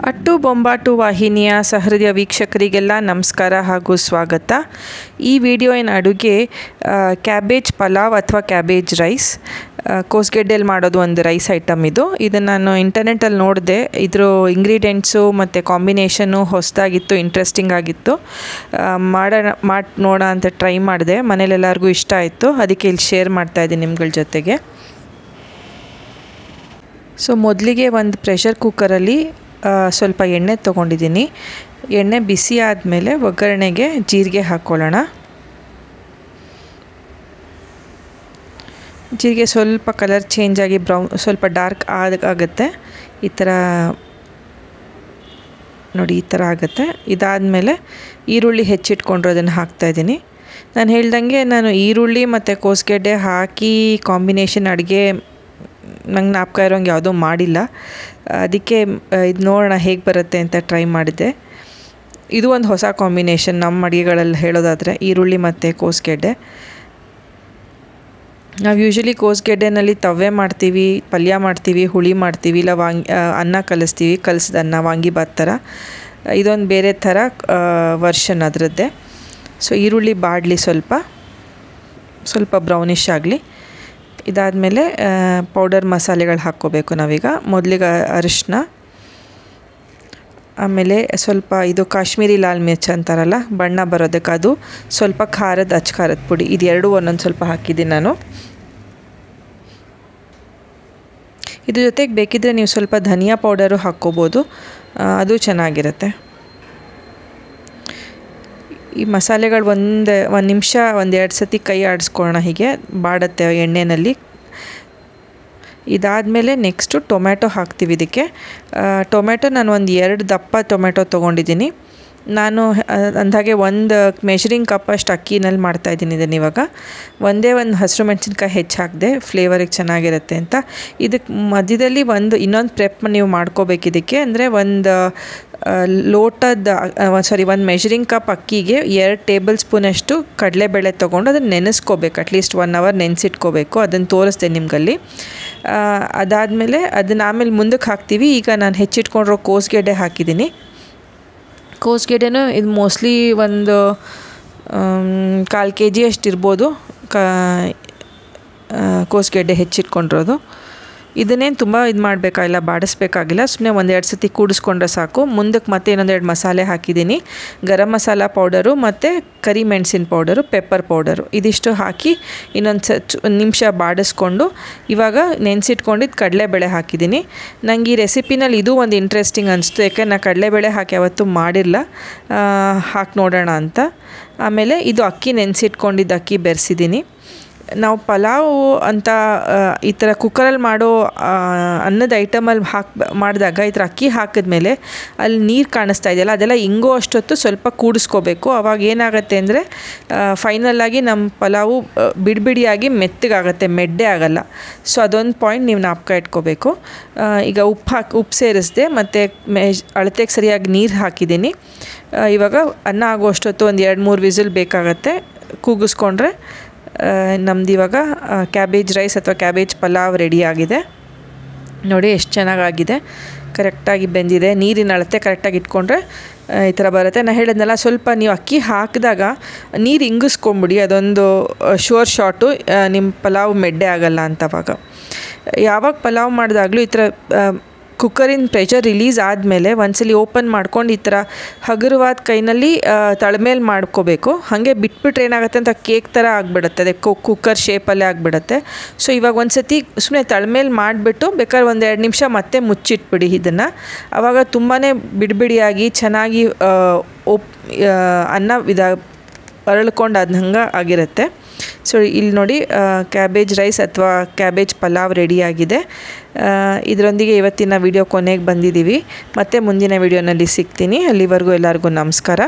ಅಟ್ಟು ಬೊಂಬಾಟು ವಾಹಿನಿಯ ಸಹೃದಯ ವೀಕ್ಷಕರಿಗೆಲ್ಲ ನಮಸ್ಕಾರ ಹಾಗೂ ಸ್ವಾಗತ. ಈ ವಿಡಿಯೋವಿನ ಅಡುಗೆ ಕ್ಯಾಬೇಜ್ ಪಲಾವ್ ಅಥವಾ ಕ್ಯಾಬೇಜ್ ರೈಸ್, ಕೋಸ್ಗೆಡ್ಡೆಯಲ್ಲಿ ಮಾಡೋದು ಒಂದು ರೈಸ್ ಐಟಮ್ ಇದು. ಇದನ್ನು ನಾನು ಇಂಟರ್ನೆಟಲ್ಲಿ ನೋಡಿದೆ. ಇದ್ರ ಇಂಗ್ರೀಡಿಯೆಂಟ್ಸು ಮತ್ತು ಕಾಂಬಿನೇಷನ್ನು ಹೊಸದಾಗಿತ್ತು, ಇಂಟ್ರೆಸ್ಟಿಂಗ್ ಆಗಿತ್ತು. ಮಾಡಿ ನೋಡೋ ಅಂತ ಟ್ರೈ ಮಾಡಿದೆ. ಮನೇಲೆಲ್ಲರಿಗೂ ಇಷ್ಟ ಆಯಿತು, ಅದಕ್ಕೆ ಇಲ್ಲಿ ಶೇರ್ ಮಾಡ್ತಾಯಿದ್ದೀನಿ ನಿಮ್ಗಳ ಜೊತೆಗೆ. ಸೊ ಮೊದಲಿಗೆ ಒಂದು ಪ್ರೆಷರ್ ಕುಕ್ಕರಲ್ಲಿ ಸ್ವಲ್ಪ ಎಣ್ಣೆ ತೊಗೊಂಡಿದ್ದೀನಿ. ಎಣ್ಣೆ ಬಿಸಿ ಆದಮೇಲೆ ಒಗ್ಗರಣೆಗೆ ಜೀರಿಗೆ ಹಾಕ್ಕೊಳ್ಳೋಣ. ಜೀರಿಗೆ ಸ್ವಲ್ಪ ಕಲರ್ ಚೇಂಜ್ ಆಗಿ ಸ್ವಲ್ಪ ಡಾರ್ಕ್ ಆಗುತ್ತೆ. ಈ ಥರ ನೋಡಿ, ಈ ಥರ ಆಗುತ್ತೆ. ಇದಾದಮೇಲೆ ಈರುಳ್ಳಿ ಹೆಚ್ಚಿಟ್ಕೊಂಡ್ರು ಅದನ್ನು ಹಾಕ್ತಾಯಿದ್ದೀನಿ. ನಾನು ಹೇಳ್ದಂಗೆ ನಾನು ಈರುಳ್ಳಿ ಮತ್ತು ಕೋಸ್ಗೆಡ್ಡೆ ಹಾಕಿ ಕಾಂಬಿನೇಷನ್ ಅಡುಗೆ ನಂಗೆ ಜ್ಞಾಪಕ ಇರೋಂಗೆ ಯಾವುದೂ ಮಾಡಿಲ್ಲ. ಅದಕ್ಕೆ ಇದು ನೋಡೋಣ ಹೇಗೆ ಬರುತ್ತೆ ಅಂತ ಟ್ರೈ ಮಾಡಿದೆ. ಇದು ಒಂದು ಹೊಸ ಕಾಂಬಿನೇಷನ್ ನಮ್ಮ ಅಡುಗೆಗಳಲ್ಲಿ ಹೇಳೋದಾದರೆ, ಈರುಳ್ಳಿ ಮತ್ತು ಕೋಸ್ಗೆಡ್ಡೆ. ನಾವು ಯೂಶ್ವಲಿ ಕೋಸ್ಗೆಡ್ಡೆನಲ್ಲಿ ತವ್ವೆ ಮಾಡ್ತೀವಿ, ಪಲ್ಯ ಮಾಡ್ತೀವಿ, ಹುಳಿ ಮಾಡ್ತೀವಿ, ಇಲ್ಲ ಅನ್ನ ಕಲಿಸ್ತೀವಿ, ಕಲಿಸಿದ ಅನ್ನ ವಾಂಗಿಬಾತ್ ಥರ. ಇದೊಂದು ಬೇರೆ ಥರ ವರ್ಷನ್ ಅದರದ್ದೇ. ಸೊ ಈರುಳ್ಳಿ ಬಾಡಲಿ, ಸ್ವಲ್ಪ ಬ್ರೌನಿಷ್ ಆಗಲಿ. ಇದಾದಮೇಲೆ ಪೌಡರ್ ಮಸಾಲೆಗಳು ಹಾಕ್ಕೋಬೇಕು ನಾವೀಗ. ಮೊದಲಿಗೆ ಅರಿಶಿನ, ಆಮೇಲೆ ಸ್ವಲ್ಪ ಇದು ಕಾಶ್ಮೀರಿ ಲಾಲ್ ಮಿರ್ಚ್ ಅಂತಾರಲ್ಲ, ಬಣ್ಣ ಬರೋದಕ್ಕೆ ಅದು, ಸ್ವಲ್ಪ ಅಚ್ಚ ಖಾರದ ಪುಡಿ. ಇದೆರಡು ಒಂದೊಂದು ಸ್ವಲ್ಪ ಹಾಕಿದ್ದೀನಿ ನಾನು. ಇದ್ರ ಜೊತೆಗೆ ಬೇಕಿದ್ದರೆ ನೀವು ಸ್ವಲ್ಪ ಧನಿಯಾ ಪೌಡರು ಹಾಕ್ಕೋಬೋದು, ಅದು ಚೆನ್ನಾಗಿರುತ್ತೆ. ಈ ಮಸಾಲೆಗಳು ಒಂದು ನಿಮಿಷ 1-2 ಸತಿ ಕೈ ಆಡಿಸ್ಕೊಳ್ಳೋಣ, ಹೀಗೆ ಬಾಡುತ್ತೆ ಎಣ್ಣೆಯಲ್ಲಿ. ಇದಾದಮೇಲೆ ನೆಕ್ಸ್ಟು ಟೊಮ್ಯಾಟೊ ಹಾಕ್ತೀವಿ ಇದಕ್ಕೆ. ಟೊಮ್ಯಾಟೊ ನಾನು 2 ದಪ್ಪ ಟೊಮ್ಯಾಟೊ ತೊಗೊಂಡಿದ್ದೀನಿ. ನಾನು ಅಂದಾಗೆ 1 ಮೆಷರಿಂಗ್ ಕಪ್ ಅಷ್ಟು ಅಕ್ಕಿನಲ್ಲಿ ಮಾಡ್ತಾಯಿದ್ದೀನಿ ಇದನ್ನು. ಇವಾಗ ಒಂದು ಹಸಿರು ಮೆಣಸಿನ್ಕಾಯಿ ಹೆಚ್ಚು ಹಾಕಿದೆ, ಫ್ಲೇವರಿಗೆ ಚೆನ್ನಾಗಿರುತ್ತೆ ಅಂತ. ಇದಕ್ಕೆ ಮಧ್ಯದಲ್ಲಿ ಇನ್ನೊಂದು ಪ್ರೆಪ್ ನೀವು ಮಾಡ್ಕೋಬೇಕು ಇದಕ್ಕೆ. ಅಂದರೆ ಒಂದು ಮೆಷರಿಂಗ್ ಕಪ್ ಅಕ್ಕಿಗೆ 2 ಟೇಬಲ್ ಸ್ಪೂನಷ್ಟು ಕಡಲೆಬೇಳೆ ತೊಗೊಂಡು ಅದನ್ನು ನೆನೆಸ್ಕೋಬೇಕು. At least 1 hour ನೆನೆಸಿಟ್ಕೋಬೇಕು. ಅದನ್ನು ತೋರಿಸ್ದೆ ನಿಮಗಲ್ಲಿ. ಅದಾದಮೇಲೆ ಅದನ್ನು ಆಮೇಲೆ ಮುಂದಕ್ಕೆ ಹಾಕ್ತೀವಿ. ಈಗ ನಾನು ಹೆಚ್ಚಿಟ್ಕೊಂಡಿರೋ ಕೋಸ್ಗೆಡ್ಡೆ ಹಾಕಿದ್ದೀನಿ. ಕೋಸ್ಗೆಡ್ಡೆನೂ ಇದು ಮೋಸ್ಟ್ಲಿ ಒಂದು 1/4 kg ಅಷ್ಟು ಇರ್ಬೋದು, ಕೋಸ್ಗೆಡ್ಡೆ ಹೆಚ್ಚಿಟ್ಕೊಂಡಿರೋದು. ಇದನ್ನೇನು ತುಂಬ ಮಾಡಬೇಕಾಗಿಲ್ಲ, ಬಾಡಿಸ್ಬೇಕಾಗಿಲ್ಲ. ಸುಮ್ಮನೆ 1-2 ಸತಿ ಕೂಡಿಸ್ಕೊಂಡ್ರೆ ಸಾಕು. ಮುಂದಕ್ಕೆ ಮತ್ತೆ ಇನ್ನೊಂದು 2 ಮಸಾಲೆ ಹಾಕಿದ್ದೀನಿ. ಗರಂ ಮಸಾಲ ಪೌಡರು ಮತ್ತು ಕರಿ ಮೆಣಸಿನ ಪೌಡರು, ಪೆಪ್ಪರ್ ಪೌಡರು, ಇದಿಷ್ಟು ಹಾಕಿ ಒಂದು ನಿಮಿಷ ಬಾಡಿಸ್ಕೊಂಡು ಇವಾಗ ನೆನೆಸಿಟ್ಕೊಂಡಿದ್ದು ಕಡಲೆಬೇಳೆ ಹಾಕಿದ್ದೀನಿ. ನನಗೆ ಈ ರೆಸಿಪಿನಲ್ಲಿ ಇದು ಒಂದು ಇಂಟ್ರೆಸ್ಟಿಂಗ್ ಅನಿಸ್ತು, ಯಾಕೆಂದ್ರೆ ನಾನು ಕಡಲೆಬೇಳೆ ಹಾಕಿ ಯಾವತ್ತೂ ಮಾಡಿಲ್ಲ, ಹಾಕಿ ನೋಡೋಣ ಅಂತ. ಆಮೇಲೆ ಇದು ಅಕ್ಕಿ ನೆನೆಸಿಟ್ಕೊಂಡಿದ್ದು ಅಕ್ಕಿ ಬೆರೆಸಿದ್ದೀನಿ. ನಾವು ಪಲಾವ್ ಅಂತ ಈ ಥರ ಕುಕ್ಕರಲ್ಲಿ ಮಾಡೋ ಅನ್ನದ ಐಟಮಲ್ಲಿ ಮಾಡಿದಾಗ ಈ ಥರ ಅಕ್ಕಿ ಹಾಕಿದ್ಮೇಲೆ ಅಲ್ಲಿ ನೀರು ಕಾಣಿಸ್ತಾ ಇದೆಯಲ್ಲ, ಅದೆಲ್ಲ ಹಿಂಗೋ ಅಷ್ಟೊತ್ತು ಸ್ವಲ್ಪ ಕೂಡಿಸ್ಕೋಬೇಕು. ಅವಾಗ ಏನಾಗುತ್ತೆ ಅಂದರೆ ಫೈನಲಾಗಿ ನಮ್ಮ ಪಲಾವು ಬಿಡಿಯಾಗಿ ಮೆತ್ತಗಾಗುತ್ತೆ, ಮೆಡ್ಡೆ ಆಗೋಲ್ಲ. ಸೊ ಅದೊಂದು ಪಾಯಿಂಟ್ ನೀವು ಜ್ಞಾಪಕ ಇಟ್ಕೋಬೇಕು. ಈಗ ಉಪ್ಪು ಸೇರಿಸಿದೆ ಮತ್ತು ಅಳತೆಗೆ ಸರಿಯಾಗಿ ನೀರು ಹಾಕಿದ್ದೀನಿ. ಇವಾಗ ಅನ್ನ ಆಗೋ ಅಷ್ಟೊತ್ತು ಒಂದು 2-3 ವಿಸಿಲ್ ಬೇಕಾಗತ್ತೆ. ಕೂಗಿಸ್ಕೊಂಡ್ರೆ ನಮ್ದು ಇವಾಗ ಕ್ಯಾಬೇಜ್ ರೈಸ್ ಅಥವಾ ಕ್ಯಾಬೇಜ್ ಪಲಾವ್ ರೆಡಿಯಾಗಿದೆ. ನೋಡಿ ಎಷ್ಟು ಚೆನ್ನಾಗಾಗಿದೆ, ಕರೆಕ್ಟಾಗಿ ಬೆಂದಿದೆ. ನೀರಿನ ಅಳತೆ ಕರೆಕ್ಟಾಗಿ ಇಟ್ಕೊಂಡ್ರೆ ಈ ಥರ ಬರುತ್ತೆ. ನಾನು ಹೇಳಿದ್ನಲ್ಲ, ಸ್ವಲ್ಪ ನೀವು ಅಕ್ಕಿ ಹಾಕಿದಾಗ ನೀರು ಇಂಗಿಸ್ಕೊಂಬಿಡಿ, ಅದೊಂದು ಶೋರ್ ಶಾಟು, ನಿಮ್ಮ ಪಲಾವ್ ಮೆಡ್ಡೆ ಆಗಲ್ಲ ಅಂತವಾಗ. ಯಾವಾಗ ಪಲಾವ್ ಮಾಡಿದಾಗಲೂ ಈ ಥರ ಕುಕ್ಕರಿನ ಪ್ರೆಷರ್ ರಿಲೀಸ್ ಆದಮೇಲೆ ಒಂದ್ಸಲಿ ಓಪನ್ ಮಾಡ್ಕೊಂಡು ಈ ಥರ ಹಗುರವಾದ ಕೈನಲ್ಲಿ ತಳಮೇಲೆ ಮಾಡ್ಕೋಬೇಕು. ಹಾಗೆ ಬಿಟ್ಬಿಟ್ರೆ ಏನಾಗುತ್ತೆ ಅಂತ ಕೇಕ್ ಥರ ಆಗಿಬಿಡುತ್ತೆ, ಅದೇ ಕುಕ್ಕರ್ ಶೇಪಲ್ಲೇ ಆಗಿಬಿಡುತ್ತೆ. ಸೊ ಇವಾಗ ಒಂದು ಸತಿ ಸುಮ್ಮನೆ ತಳಮೇಲೆ ಮಾಡಿಬಿಟ್ಟು ಬೇಕಾದ್ರೆ 1-2 ನಿಮಿಷ ಮತ್ತೆ ಮುಚ್ಚಿಟ್ಬಿಡಿ ಇದನ್ನು. ಆವಾಗ ತುಂಬಾ ಬಿಡಿಯಾಗಿ ಚೆನ್ನಾಗಿ ಅನ್ನ ಅರಳ್ಕೊಂಡು ಹಂಗೆ ಆಗಿರುತ್ತೆ. ಸೊ ಇಲ್ಲಿ ನೋಡಿ, ಕ್ಯಾಬೇಜ್ ರೈಸ್ ಅಥವಾ ಕ್ಯಾಬೇಜ್ ಪಲಾವ್ ರೆಡಿಯಾಗಿದೆ. ಇದರೊಂದಿಗೆ ಇವತ್ತಿನ ವಿಡಿಯೋ ಕೊನೆಗೆ ಬಂದಿದ್ದೀವಿ. ಮತ್ತೆ ಮುಂದಿನ ವಿಡಿಯೋನಲ್ಲಿ ಸಿಗ್ತೀನಿ. ಅಲ್ಲಿವರೆಗೂ ಎಲ್ಲರಿಗೂ ನಮಸ್ಕಾರ.